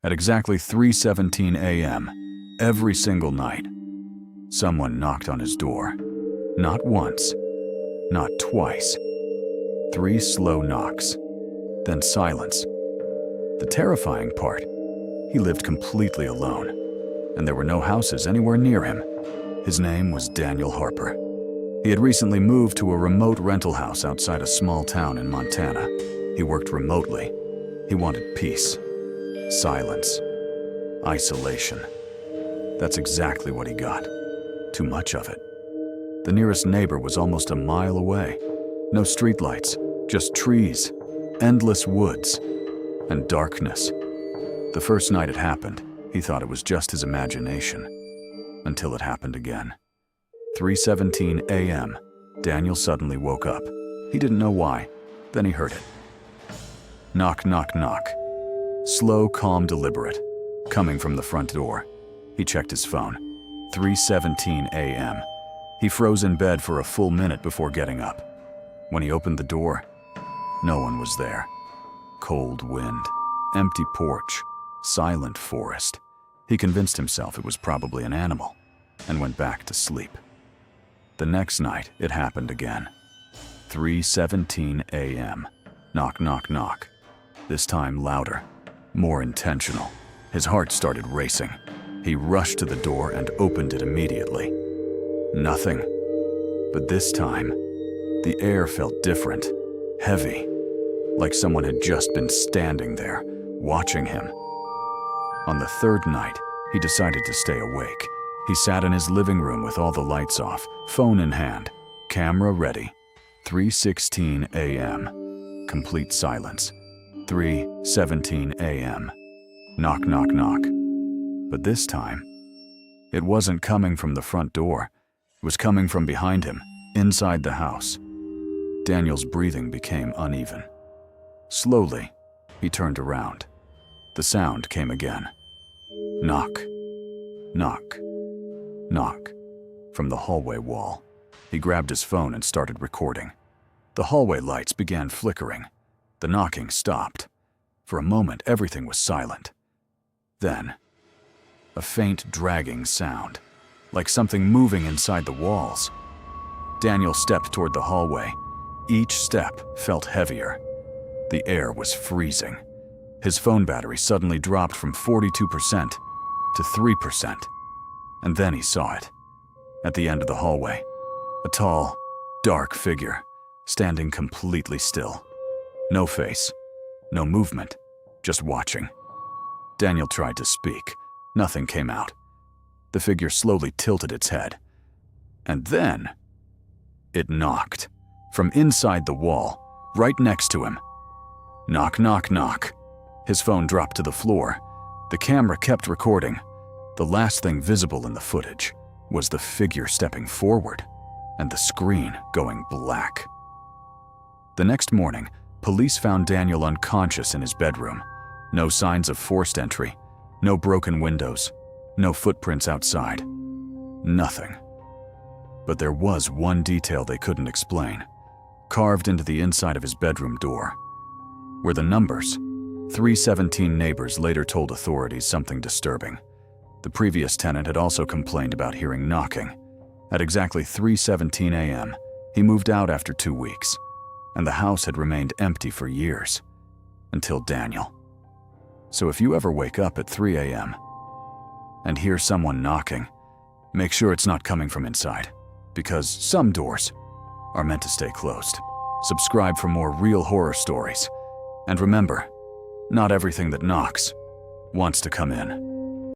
At exactly 3:17 a.m., every single night, someone knocked on his door. Not once, not twice. 3 slow knocks, then silence. The terrifying part, he lived completely alone, and there were no houses anywhere near him. His name was Daniel Harper. He had recently moved to a remote rental house outside a small town in Montana. He worked remotely. He wanted peace, silence, isolation. That's exactly what he got. Too much of it. The nearest neighbor was almost a mile away. No streetlights, just trees, endless woods, and darkness. The first night it happened, he thought it was just his imagination. Until it happened again. 3:17 a.m., Daniel suddenly woke up. He didn't know why. Then he heard it. Knock, knock, knock. Slow, calm, deliberate. Coming from the front door. He checked his phone. 3:17 a.m. He froze in bed for a full minute before getting up. When he opened the door, no one was there. Cold wind, empty porch, silent forest. He convinced himself it was probably an animal and went back to sleep. The next night, it happened again. 3:17 a.m. Knock, knock, knock. This time louder, more intentional. His heart started racing. He rushed to the door and opened it immediately. Nothing. But this time, the air felt different, heavy, like someone had just been standing there, watching him. On the third night, he decided to stay awake. He sat in his living room with all the lights off, phone in hand, camera ready. 3:16 a.m. Complete silence. 3:17 a.m. Knock, knock, knock. But this time, it wasn't coming from the front door. It was coming from behind him, inside the house. Daniel's breathing became uneven. Slowly, he turned around. The sound came again. Knock, knock, knock, from the hallway wall. He grabbed his phone and started recording. The hallway lights began flickering. The knocking stopped. For a moment, everything was silent. Then, a faint dragging sound, like something moving inside the walls. Daniel stepped toward the hallway. Each step felt heavier. The air was freezing. His phone battery suddenly dropped from 42% to 3%. And then he saw it. At the end of the hallway, a tall, dark figure, standing completely still. No face, no movement, just watching. Daniel tried to speak. Nothing came out. The figure slowly tilted its head. And then, it knocked. From inside the wall, right next to him. Knock, knock, knock. His phone dropped to the floor. The camera kept recording. The last thing visible in the footage was the figure stepping forward and the screen going black. The next morning, police found Daniel unconscious in his bedroom. No signs of forced entry, no broken windows, no footprints outside. Nothing. But there was one detail they couldn't explain, carved into the inside of his bedroom door. Were the numbers. 317 neighbors later told authorities something disturbing. The previous tenant had also complained about hearing knocking. At exactly 3:17 a.m., he moved out after 2 weeks, and the house had remained empty for years. Until Daniel. So if you ever wake up at 3 a.m. and hear someone knocking, make sure it's not coming from inside, because some doors are meant to stay closed. Subscribe for more real horror stories. And remember, not everything that knocks wants to come in.